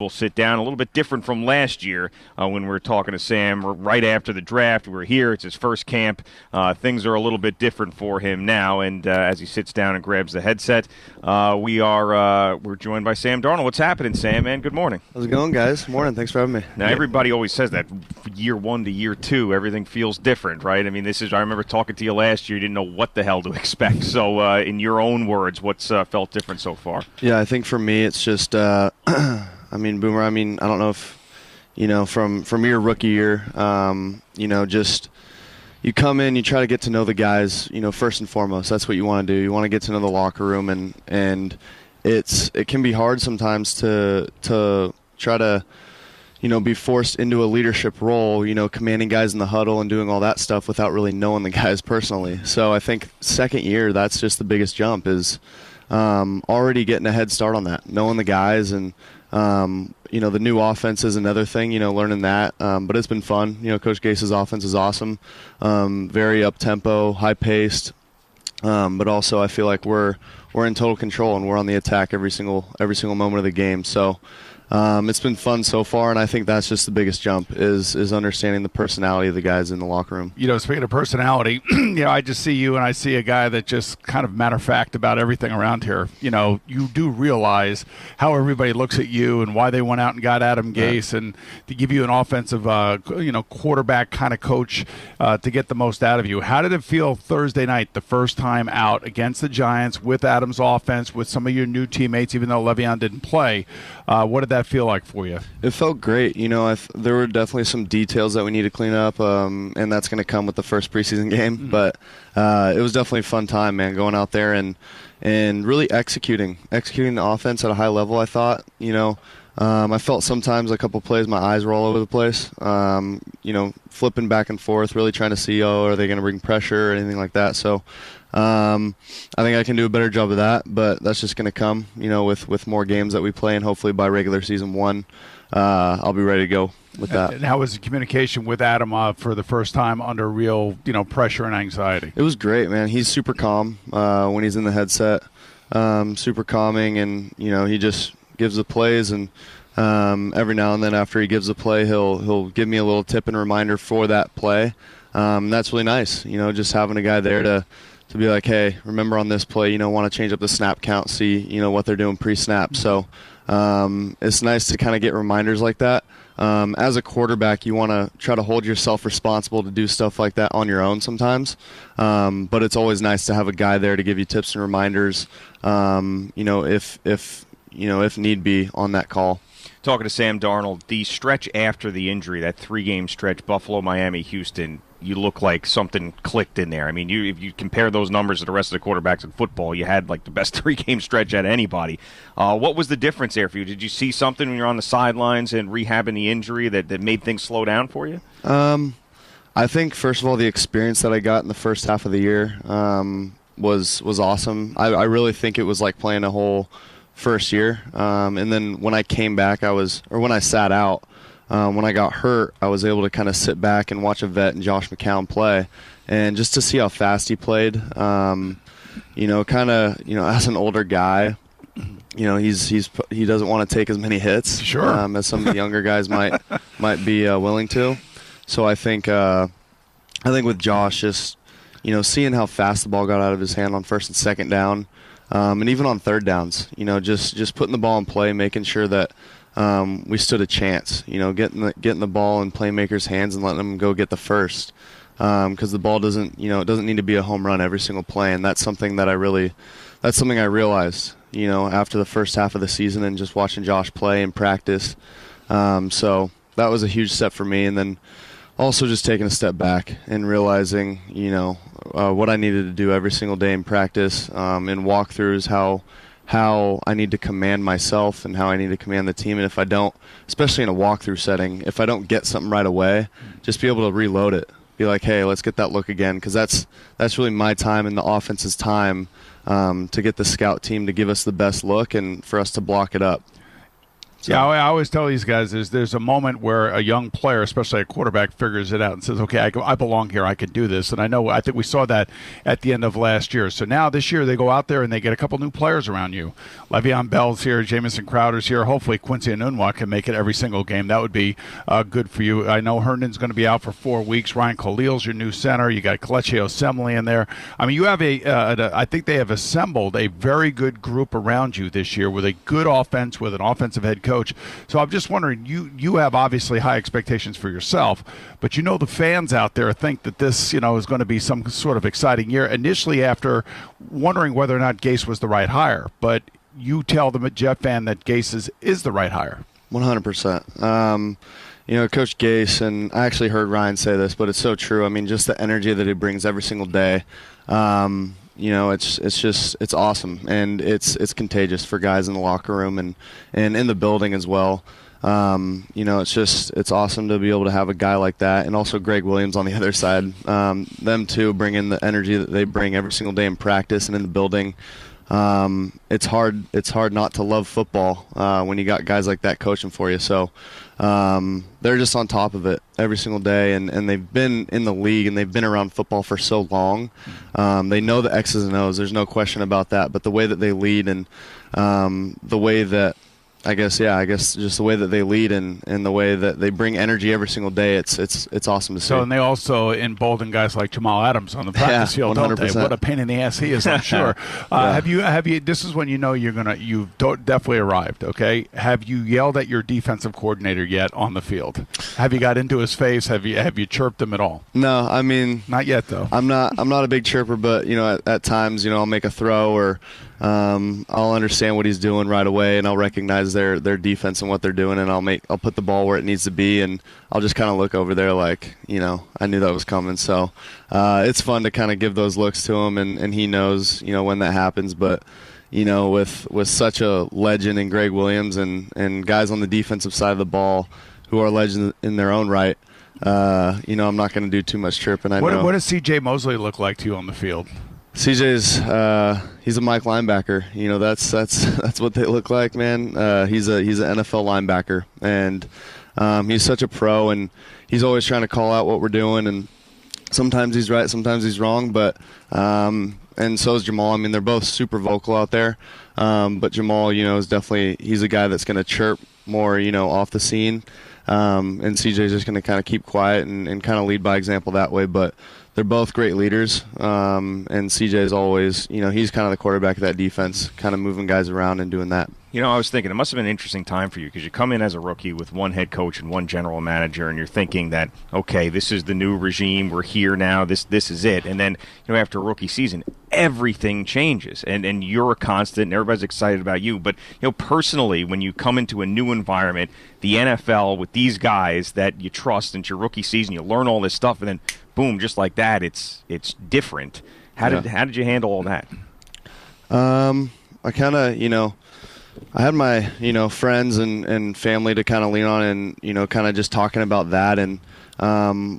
We'll sit down a little bit different from last year when we were talking to Sam right after the draft. We were here. It's his first camp. Things are a little bit different for him now. And as he sits down and grabs the headset, we're joined by Sam Darnold. What's happening, Sam, man? Good morning. How's it going, guys? Morning. Thanks for having me. Now, everybody always says that year one to year two, everything feels different, right? I mean, I remember talking to you last year. You didn't know what the hell to expect. So in your own words, what's felt different so far? Yeah, I think for me it's just Boomer, I don't know if, from your rookie year, just you come in, you try to get to know the guys, first and foremost. That's what you want to do. You want to get to know the locker room, and it can be hard sometimes to try to, be forced into a leadership role, commanding guys in the huddle and doing all that stuff without really knowing the guys personally. So I think second year, that's just the biggest jump is already getting a head start on that, knowing the guys and the new offense is another thing, learning that. But it's been fun. Coach Gase's offense is awesome, very up-tempo, high-paced. But also I feel like we're in total control and we're on the attack every single moment of the game. So it's been fun so far, and I think that's just the biggest jump is understanding the personality of the guys in the locker room. Speaking of personality, I just see you and I see a guy that just kind of matter of fact about everything around here. You do realize how everybody looks at you and why they went out and got Adam Gase and to give you an offensive, quarterback kind of coach to get the most out of you. How did it feel Thursday night, the first time out against the Giants with Adam's offense, with some of your new teammates, even though Le'Veon didn't play? What did that feel like for you? It felt great. There were definitely some details that we need to clean up, and that's going to come with the first preseason game. Mm-hmm. But it was definitely a fun time, man, going out there and really executing the offense at a high level, I thought. I felt sometimes a couple plays my eyes were all over the place, flipping back and forth, really trying to see, are they going to bring pressure or anything like that. So I think I can do a better job of that, but that's just going to come, with more games that we play, and hopefully by regular season 1, I'll be ready to go with that. And how was the communication with Adam for the first time under real, pressure and anxiety? It was great, man. He's super calm when he's in the headset, super calming, and he just gives the plays, and every now and then after he gives the play, he'll give me a little tip and reminder for that play. That's really nice, just having a guy there to be like, hey, remember on this play, want to change up the snap count, see, what they're doing pre-snap. So it's nice to kind of get reminders like that. As a quarterback, you want to try to hold yourself responsible to do stuff like that on your own sometimes. But it's always nice to have a guy there to give you tips and reminders, if need be on that call. Talking to Sam Darnold, the stretch after the injury, that 3-game stretch, Buffalo, Miami, Houston, you look like something clicked in there. I mean, if you compare those numbers to the rest of the quarterbacks in football, you had like the best 3-game stretch out of anybody. What was the difference there for you? Did you see something when you're on the sidelines and rehabbing the injury that made things slow down for you? I think, first of all, the experience that I got in the first half of the year was awesome. I really think it was like playing a whole first year. And then when I came back, when I sat out, when I got hurt, I was able to kind of sit back and watch a vet and Josh McCown play, and just to see how fast he played, as an older guy, he doesn't want to take as many hits, sure, as some of the younger guys might be willing to. So I think with Josh, just seeing how fast the ball got out of his hand on first and second down, and even on third downs, just putting the ball in play, making sure that we stood a chance, getting the ball in playmakers' hands and letting them go get the first, because the ball doesn't need to be a home run every single play, and that's something that I realized, after the first half of the season and just watching Josh play and practice. So that was a huge step for me, and then also just taking a step back and realizing, what I needed to do every single day in practice, in walkthroughs, how I need to command myself and how I need to command the team. And if I don't, especially in a walkthrough setting, if I don't get something right away, just be able to reload it. Be like, hey, let's get that look again, because that's really my time and the offense's time to get the scout team to give us the best look and for us to block it up. So. Yeah, I always tell these guys there's a moment where a young player, especially a quarterback, figures it out and says, okay, I belong here. I can do this. And I think we saw that at the end of last year. So now this year they go out there and they get a couple new players around you. Le'Veon Bell's here. Jamison Crowder's here. Hopefully Quincy Enunwa can make it every single game. That would be good for you. I know Herndon's going to be out for 4 weeks. Ryan Khalil's your new center. You got Kelechi Osemele in there. I mean, you have I think they have assembled a very good group around you this year with a good offense, with an offensive head coach. So I'm just wondering, you have obviously high expectations for yourself, but you know the fans out there think that this, is going to be some sort of exciting year. Initially, after wondering whether or not Gase was the right hire, but you tell the Jet fan that Gase is the right hire. 100%. Coach Gase, and I actually heard Ryan say this, but it's so true. I mean, just the energy that he brings every single day. It's awesome, and it's contagious for guys in the locker room and in the building as well. It's awesome to be able to have a guy like that, and also Greg Williams on the other side. Them two bring in the energy that they bring every single day in practice and in the building. It's hard not to love football when you got guys like that coaching for you. So they're just on top of it every single day, and they've been in the league and they've been around football for so long. They know the X's and O's. There's no question about that. But the way that they lead and the way that I guess just the way that they lead and the way that they bring energy every single day, it's awesome to see. So, and they also embolden guys like Jamal Adams on the practice field, 100%. Don't they? What a pain in the ass he is, I'm sure. Have you? This is when you've definitely arrived. Okay, have you yelled at your defensive coordinator yet on the field? Have you got into his face? Have you chirped him at all? No, I mean, not yet though. I'm not a big chirper, but at times I'll make a throw or I'll understand what he's doing right away, and I'll recognize their defense and what they're doing, and I'll put the ball where it needs to be, and I'll just kind of look over there like, I knew that was coming. So it's fun to kind of give those looks to him, and he knows, when that happens. But with such a legend in Greg Williams and guys on the defensive side of the ball who are legends in their own right, I'm not going to do too much chirping. What does C.J. Mosley look like to you on the field? CJ's he's a Mike linebacker. That's what they look like, man. He's an NFL linebacker, and he's such a pro, and he's always trying to call out what we're doing, and sometimes he's right, sometimes he's wrong, but and so is Jamal. I mean, they're both super vocal out there, but Jamal, is definitely, he's a guy that's going to chirp more, off the scene, and CJ's just going to kind of keep quiet and kind of lead by example that way, but they're both great leaders, and CJ's always, he's kind of the quarterback of that defense, kind of moving guys around and doing that. I was thinking it must have been an interesting time for you because you come in as a rookie with one head coach and one general manager, and you're thinking that, okay, this is the new regime. We're here now. This is it. And then, after a rookie season, everything changes, and you're a constant, and everybody's excited about you. But, personally, when you come into a new environment, the NFL with these guys that you trust into your rookie season, you learn all this stuff, and then, boom, just like that, it's different. How did you handle all that? I kind of, I had my, friends and family to kind of lean on and, kind of just talking about that. And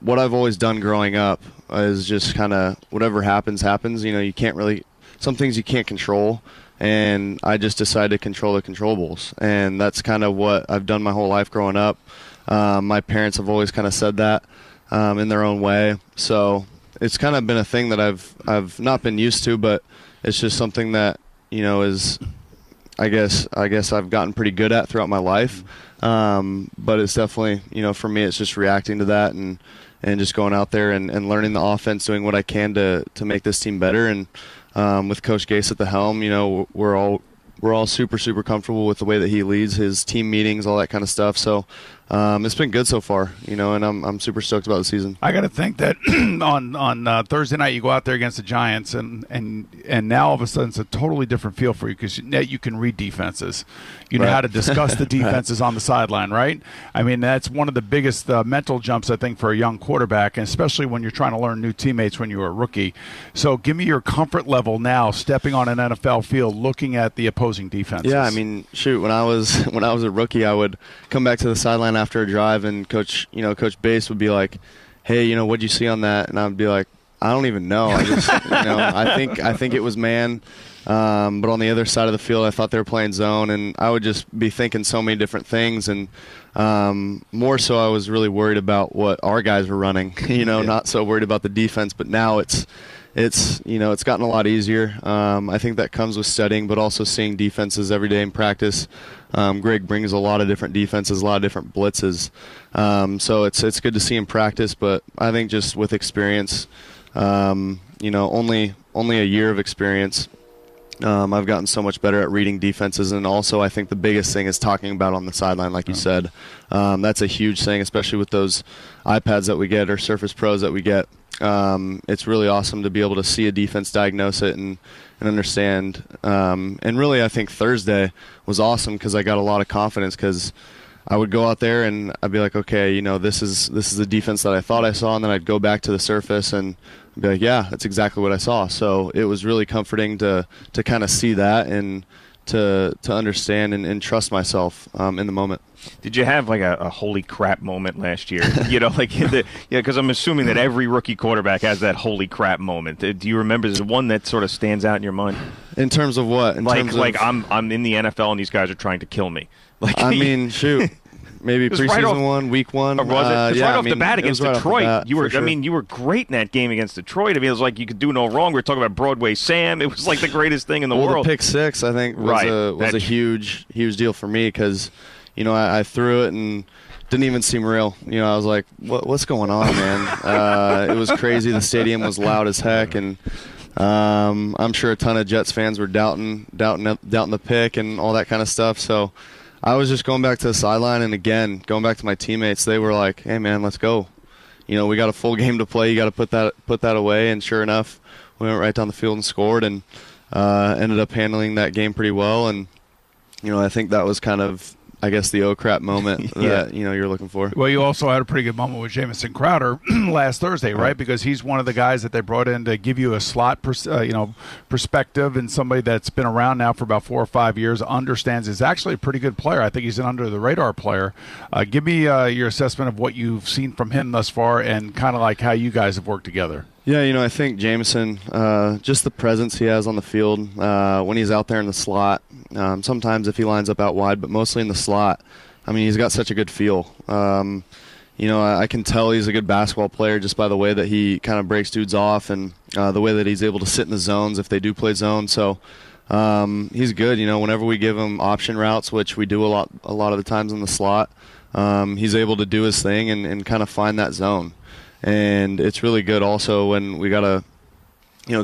what I've always done growing up is just kind of whatever happens. You can't really – some things you can't control. And I just decided to control the controllables. And that's kind of what I've done my whole life growing up. My parents have always kind of said that in their own way. So it's kind of been a thing that I've not been used to, but it's just something that, is – I guess I've gotten pretty good at throughout my life, but it's definitely, for me, it's just reacting to that and just going out there and learning the offense, doing what I can to make this team better. And with Coach Gase at the helm, we're all super, super comfortable with the way that he leads his team meetings, all that kind of stuff. So it's been good so far, and I'm super stoked about the season. I got to think that on Thursday night you go out there against the Giants, and now all of a sudden it's a totally different feel for you because now you can read defenses. You know how to discuss the defenses on the sideline, right? I mean, that's one of the biggest mental jumps, I think, for a young quarterback, and especially when you're trying to learn new teammates when you're a rookie. So give me your comfort level now stepping on an NFL field looking at the opposing defenses. Yeah, I mean, shoot, when I was a rookie, I would come back to the sideline after a drive, and Coach Bass would be like, "Hey, what'd you see on that?" And I'd be like, "I don't even know. I just, I think it was man." But on the other side of the field, I thought they were playing zone, and I would just be thinking so many different things. And more so, I was really worried about what our guys were running. Not so worried about the defense. But now it's gotten a lot easier. I think that comes with studying, but also seeing defenses every day in practice. Greg brings a lot of different defenses, a lot of different blitzes. So it's good to see him practice. But I think just with experience, only a year of experience. I've gotten so much better at reading defenses, and also I think the biggest thing is talking about on the sideline, like you said. That's a huge thing, especially with those iPads that we get or Surface Pros that we get. It's really awesome to be able to see a defense, diagnose it, and understand. And really, I think Thursday was awesome because I got a lot of confidence because I would go out there and I'd be like, okay, this is the defense that I thought I saw, and then I'd go back to the surface and be like, yeah, that's exactly what I saw. So it was really comforting to kind of see that and to understand and trust myself in the moment. Did you have like a holy crap moment last year? Because I'm assuming that every rookie quarterback has that holy crap moment. Do you remember? Is there one that sort of stands out in your mind? In terms of what? I'm in the NFL and these guys are trying to kill me. Shoot. Maybe preseason week one. Or was it? Right off the bat against Detroit. You were sure. you were great in that game against Detroit. It was like you could do no wrong. We were talking about Broadway Sam. It was like the greatest thing in the world. The pick six, I think, was a huge deal for me because, I threw it and didn't even seem real. I was like, what's going on, man? It was crazy. The stadium was loud as heck, and I'm sure a ton of Jets fans were doubting the pick and all that kind of stuff. So I was just going back to the sideline, and again, going back to my teammates. They were like, hey, man, let's go. We got a full game to play. You got to put that away. And sure enough, we went right down the field and scored, and ended up handling that game pretty well. And, I think that was kind of, I guess, the crap moment that you're looking for. Well, you also had a pretty good moment with Jamison Crowder last Thursday, right? Because he's one of the guys that they brought in to give you a slot perspective, and somebody that's been around now for about 4 or 5 years, understands is actually a pretty good player. I think he's an under the radar player. Give me your assessment of what you've seen from him thus far, and kind of like how you guys have worked together. Yeah, I think Jamison, just the presence he has on the field when he's out there in the slot. Sometimes if he lines up out wide, but mostly in the slot. He's got such a good feel. I can tell he's a good basketball player just by the way that he kind of breaks dudes off, and the way that he's able to sit in the zones if they do play zone. So he's good. Whenever we give him option routes, which we do a lot of the times in the slot, he's able to do his thing and kind of find that zone. And it's really good also when we got a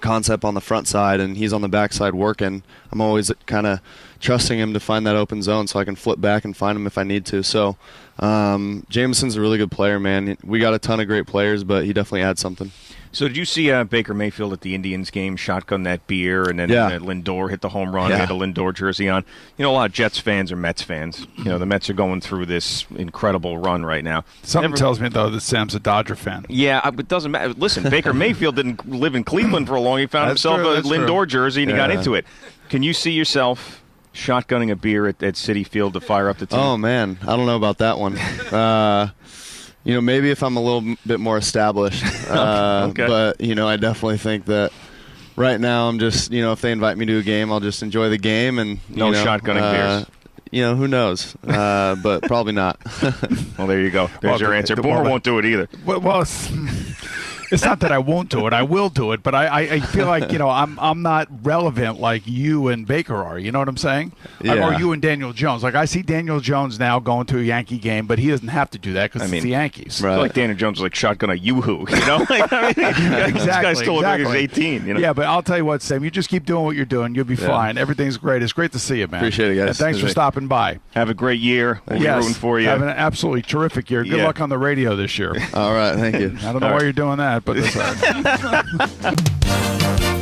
concept on the front side and he's on the back side working. I'm always kind of trusting him to find that open zone so I can flip back and find him if I need to. So Jamison's a really good player, man. We got a ton of great players, but he definitely adds something. So did you see Baker Mayfield at the Indians game shotgun that beer, and then Lindor hit the home run? He had a Lindor jersey on. A lot of Jets fans are Mets fans. The Mets are going through this incredible run right now. Something tells me, though, that Sam's a Dodger fan. Yeah, it doesn't matter. Listen, Baker Mayfield didn't live in Cleveland for a long. He found himself a Lindor jersey, and he got into it. Can you see yourself shotgunning a beer at Citi Field to fire up the team? Oh, man. I don't know about that one. Maybe if I'm a little bit more established. Okay. But, I definitely think that right now I'm just, if they invite me to a game, I'll just enjoy the game. And no shotgunning beers. Who knows? But probably not. Well, there you go. There's your answer. Boomer won't do it either. Well, it's not that I won't do it. I will do it. But I feel like, I'm not relevant like you and Baker are. You know what I'm saying? Yeah. Or you and Daniel Jones. Like, I see Daniel Jones now going to a Yankee game, but he doesn't have to do that because it's the Yankees. Right. I feel like Daniel Jones was like shotgun a Yoo-hoo. Exactly. This guy still looks like he's 18. Yeah, but I'll tell you what, Sam. You just keep doing what you're doing. You'll be fine. Everything's great. It's great to see you, man. Appreciate it, guys. And thanks for stopping by. Have a great year. We'll be rooting for you. Have an absolutely terrific year. Good luck on the radio this year. All right. Thank you. I don't know why you're doing that, but that's all right.